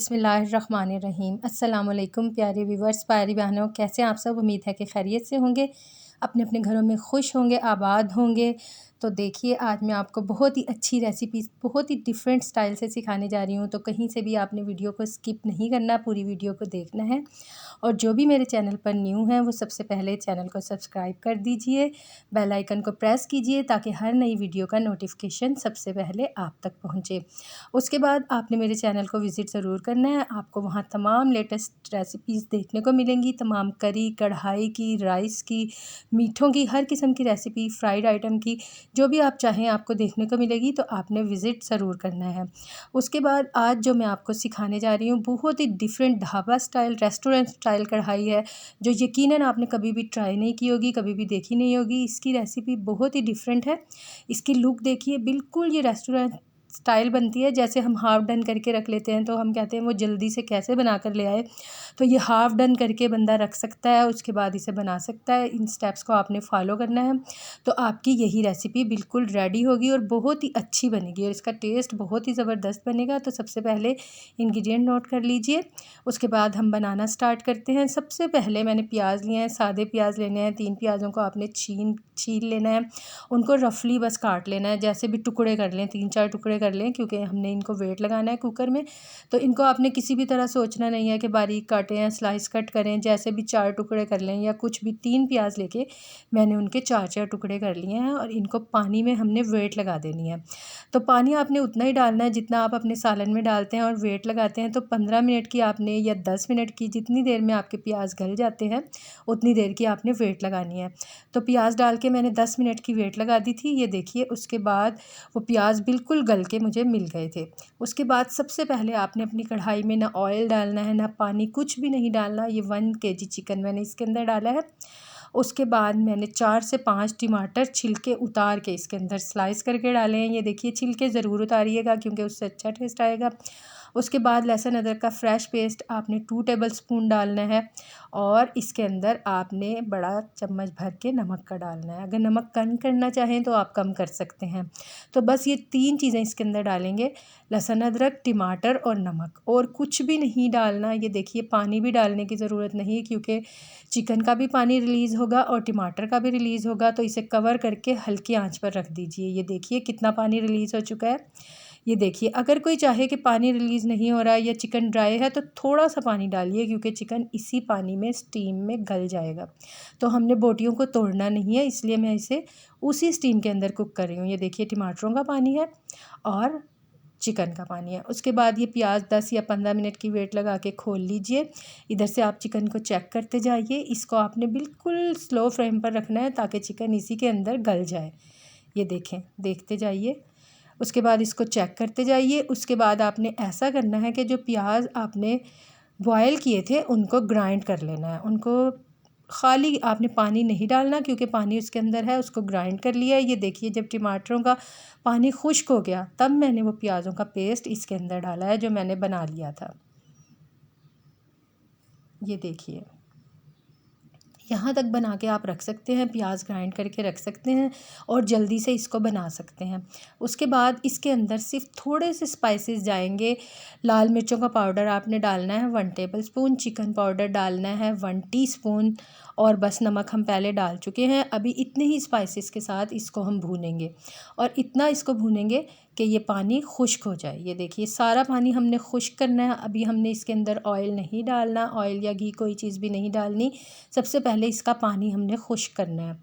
बिस्मिल्लाहिर्रहमानिर्रहीम। अस्सलामुअलैकुम प्यारे व्यूवर्स, प्यारी बहनों, कैसे आप सब? उम्मीद है कि खैरियत से होंगे, अपने अपने घरों में खुश होंगे, आबाद होंगे। तो देखिए, आज मैं आपको बहुत ही अच्छी रेसिपी बहुत ही डिफरेंट स्टाइल से सिखाने जा रही हूँ। तो कहीं से भी आपने वीडियो को स्किप नहीं करना, पूरी वीडियो को देखना है। और जो भी मेरे चैनल पर न्यू हैं वो सबसे पहले चैनल को सब्सक्राइब कर दीजिए, बेल आइकन को प्रेस कीजिए ताकि हर नई वीडियो का नोटिफिकेशन सबसे पहले आप तक पहुँचे। उसके बाद आपने मेरे चैनल को विज़िट ज़रूर करना है। आपको वहाँ तमाम लेटेस्ट रेसिपीज़ देखने को मिलेंगी, तमाम करी, कढ़ाई की, राइस की, मीठों की, हर किस्म की रेसिपी, फ्राइड आइटम की, जो भी आप चाहें आपको देखने को मिलेगी। तो आपने विज़िट ज़रूर करना है। उसके बाद आज जो मैं आपको सिखाने जा रही हूँ बहुत ही different dhaba style, restaurant style kadhai है, जो यकीनन आपने कभी भी ट्राई नहीं की होगी, कभी भी देखी नहीं होगी। इसकी रेसिपी बहुत ही डिफरेंट है। इसकी लुक देखिए, बिल्कुल ये रेस्टोरेंट स्टाइल बनती है। जैसे हम हाफ़ डन करके रख लेते हैं तो हम कहते हैं वो जल्दी से कैसे बना कर ले आए। तो ये हाफ़ डन करके बंदा रख सकता है, उसके बाद इसे बना सकता है। इन स्टेप्स को आपने फॉलो करना है तो आपकी यही रेसिपी बिल्कुल रेडी होगी और बहुत ही अच्छी बनेगी और इसका टेस्ट बहुत ही ज़बरदस्त बनेगा। तो सबसे पहले इंग्रेडिएंट नोट कर लीजिए, उसके बाद हम बनाना स्टार्ट करते हैं। सबसे पहले मैंने प्याज लिए हैं, सादे प्याज लेने हैं। 3 प्याज़ों को आपने छील लेना है, उनको रफली बस काट लेना है। जैसे भी टुकड़े कर लें, 3-4 टुकड़े कर लें, क्योंकि हमने इनको वेट लगाना है कुकर में। तो इनको आपने किसी भी तरह सोचना नहीं है कि बारीक काटें या स्लाइस कट करें। जैसे भी 4 टुकड़े कर लें या कुछ भी, 3 प्याज लेके मैंने उनके 4-4 टुकड़े कर लिए हैं और इनको पानी में हमने वेट लगा देनी है। तो पानी आपने उतना ही डालना है जितना आप अपने सालन में डालते हैं और वेट लगाते हैं। तो 15 मिनट की आपने या 10 मिनट की, जितनी देर में आपके प्याज गल जाते हैं उतनी देर की आपने वेट लगानी है। तो प्याज डाल के मैंने 10 मिनट की वेट लगा दी थी, ये देखिए। उसके बाद वो प्याज बिल्कुल गल के मुझे मिल गए थे। उसके बाद सबसे पहले आपने अपनी कढ़ाई में ना ऑयल डालना है ना पानी, कुछ भी नहीं डालना। ये 1 केजी चिकन मैंने इसके अंदर डाला है। उसके बाद मैंने 4 से 5 टमाटर छिलके उतार के इसके अंदर स्लाइस करके डाले हैं। ये देखिए, छिलके ज़रूर उतारिएगा क्योंकि उससे अच्छा टेस्ट आएगा। उसके बाद लहसुन अदरक का फ्रेश पेस्ट आपने 2 टेबलस्पून डालना है और इसके अंदर आपने बड़ा चम्मच भर के नमक का डालना है। अगर नमक कम करना चाहें तो आप कम कर सकते हैं। तो बस ये 3 चीज़ें इसके अंदर डालेंगे, लहसुन अदरक, टमाटर और नमक, और कुछ भी नहीं डालना। ये देखिए, पानी भी डालने की ज़रूरत नहीं क्योंकि चिकन का भी पानी रिलीज़ होगा और टमाटर का भी रिलीज़ होगा। तो इसे कवर करके हल्की आंच पर रख दीजिए। ये देखिए कितना पानी रिलीज़ हो चुका है। ये देखिए, अगर कोई चाहे कि पानी रिलीज़ नहीं हो रहा है या चिकन ड्राई है तो थोड़ा सा पानी डालिए, क्योंकि चिकन इसी पानी में स्टीम में गल जाएगा। तो हमने बोटियों को तोड़ना नहीं है, इसलिए मैं इसे उसी स्टीम के अंदर कुक कर रही हूँ। ये देखिए, टमाटरों का पानी है और चिकन का पानी है। उसके बाद ये प्याज 10 या 15 मिनट की वेट लगा के खोल लीजिए। इधर से आप चिकन को चेक करते जाइए। इसको आपने बिल्कुल स्लो फ्लेम पर रखना है ताकि चिकन इसी के अंदर गल जाए। ये देखें, देखते जाइए। उसके बाद इसको चेक करते जाइए। उसके बाद आपने ऐसा करना है कि जो प्याज आपने बॉयल किए थे उनको ग्राइंड कर लेना है। उनको खाली आपने पानी नहीं डालना क्योंकि पानी उसके अंदर है, उसको ग्राइंड कर लिया है। ये देखिए, जब टमाटरों का पानी खुश्क हो गया तब मैंने वो प्याज़ों का पेस्ट इसके अंदर डाला है जो मैंने बना लिया था। ये देखिए, यहाँ तक बना के आप रख सकते हैं, प्याज ग्राइंड करके रख सकते हैं और जल्दी से इसको बना सकते हैं। उसके बाद इसके अंदर सिर्फ थोड़े से स्पाइसेस जाएंगे। लाल मिर्चों का पाउडर आपने डालना है 1 टेबलस्पून, चिकन पाउडर डालना है 1 टीस्पून और बस नमक हम पहले डाल चुके हैं। अभी इतने ही स्पाइसेस के साथ इसको हम भूनेंगे और इतना इसको भूनेंगे कि ये पानी खुश्क हो जाए। ये देखिए, सारा पानी हमने खुश्क करना है। अभी हमने इसके अंदर ऑयल नहीं डालना, ऑयल या घी कोई चीज़ भी नहीं डालनी। सबसे पहले इसका पानी हमने खुश्क करना है।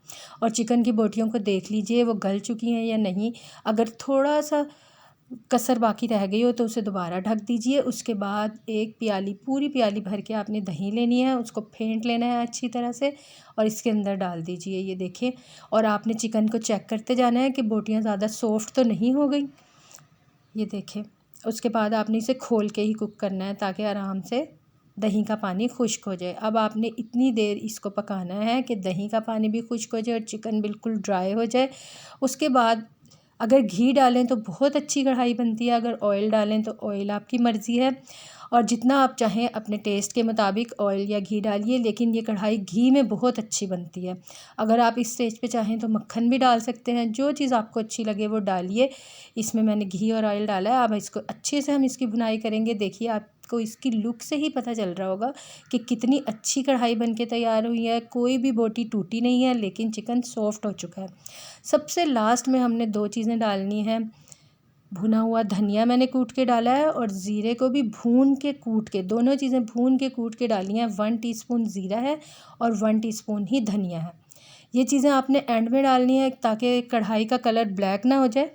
और चिकन की बोटियों को देख लीजिए वो गल चुकी हैं या नहीं। अगर थोड़ा सा कसर बाकी रह गई हो तो उसे दोबारा ढक दीजिए। उसके बाद एक प्याली, पूरी प्याली भर के आपने दही लेनी है, उसको फेंट लेना है अच्छी तरह से और इसके अंदर डाल दीजिए। ये देखें, और आपने चिकन को चेक करते जाना है कि बोटियां ज़्यादा सॉफ्ट तो नहीं हो गई। ये देखें, उसके बाद आपने इसे खोल के ही कुक करना है ताकि आराम से दही का पानी खुश्क हो जाए। अब आपने इतनी देर इसको पकाना है कि दही का पानी भी खुश्क हो जाए और चिकन बिल्कुल ड्राई हो जाए। उसके बाद अगर घी डालें तो बहुत अच्छी कढ़ाई बनती है, अगर ऑयल डालें तो ऑयल आपकी मर्ज़ी है और जितना आप चाहें अपने टेस्ट के मुताबिक ऑयल या घी डालिए। लेकिन ये कढ़ाई घी में बहुत अच्छी बनती है। अगर आप इस स्टेज पे चाहें तो मक्खन भी डाल सकते हैं, जो चीज़ आपको अच्छी लगे वो डालिए। इसमें मैंने घी और ऑयल डाला है। अब इसको अच्छे से हम इसकी भुनाई करेंगे। देखिए, आप आपको इसकी लुक से ही पता चल रहा होगा कि कितनी अच्छी कढ़ाई बन के तैयार हुई है। कोई भी बोटी टूटी नहीं है, लेकिन चिकन सॉफ्ट हो चुका है। सबसे लास्ट में हमने 2 चीज़ें डालनी है। भुना हुआ धनिया मैंने कूट के डाला है और ज़ीरे को भी भून के कूट के, दोनों चीज़ें भून के कूट के डाली हैं। 1 टीस्पून ज़ीरा है और 1 टीस्पून ही धनिया है। ये चीज़ें आपने एंड में डालनी है ताकि कढ़ाई का कलर ब्लैक ना हो जाए।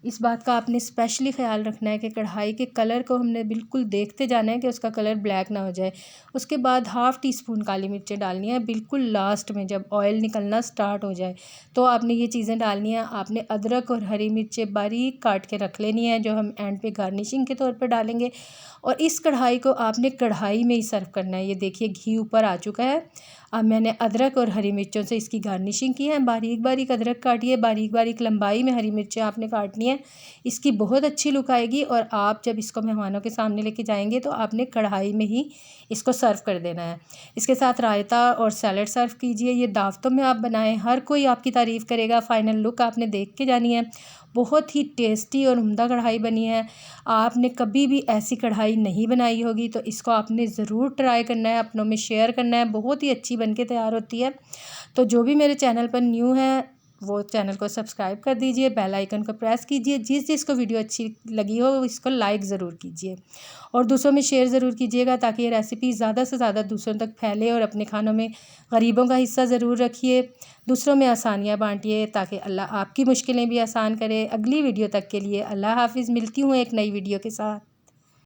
इस बात का आपने स्पेशली ख़्याल रखना है कि कढ़ाई के कलर को हमने बिल्कुल देखते जाना है कि उसका कलर ब्लैक ना हो जाए। उसके बाद 1/2 टीस्पून काली मिर्चें डालनी है बिल्कुल लास्ट में, जब ऑयल निकलना स्टार्ट हो जाए तो आपने ये चीज़ें डालनी है। आपने अदरक और हरी मिर्चें बारीक काट के रख लेनी है, जो हम एंड पे गार्निशिंग के तौर पर डालेंगे। और इस कढ़ाई को आपने कढ़ाई में ही सर्व करना है। ये देखिए घी ऊपर आ चुका है। अब मैंने अदरक और हरी मिर्चों से इसकी गार्निशिंग की है। बारीक बारीक अदरक काटिए, बारीक बारीक लंबाई में हरी मिर्चें आपने काटनी है। इसकी बहुत अच्छी लुक आएगी और आप जब इसको मेहमानों के सामने लेके जाएंगे तो आपने कढ़ाई में ही इसको सर्व कर देना है। इसके साथ रायता और सैलड सर्व कीजिए। ये दावतों में आप बनाएं, हर कोई आपकी तारीफ़ करेगा। फ़ाइनल लुक आपने देख के जानी है। बहुत ही टेस्टी और उम्दा कढ़ाई बनी है। आपने कभी भी ऐसी कढ़ाई नहीं बनाई होगी, तो इसको आपने ज़रूर ट्राई करना है, अपनों में शेयर करना है। बहुत ही अच्छी बन के तैयार होती है। तो जो भी मेरे चैनल पर न्यू है वो चैनल को सब्सक्राइब कर दीजिए, बेल आइकन को प्रेस कीजिए। जिसको वीडियो अच्छी लगी हो इसको लाइक ज़रूर कीजिए और दूसरों में शेयर ज़रूर कीजिएगा, ताकि ये रेसिपी ज़्यादा से ज़्यादा दूसरों तक फैले। और अपने खानों में गरीबों का हिस्सा ज़रूर रखिए, दूसरों में आसानियाँ बांटिए, ताकि अल्लाह आपकी मुश्किलें भी आसान करे। अगली वीडियो तक के लिए अल्लाह हाफिज़। मिलती हूँ एक नई वीडियो के साथ।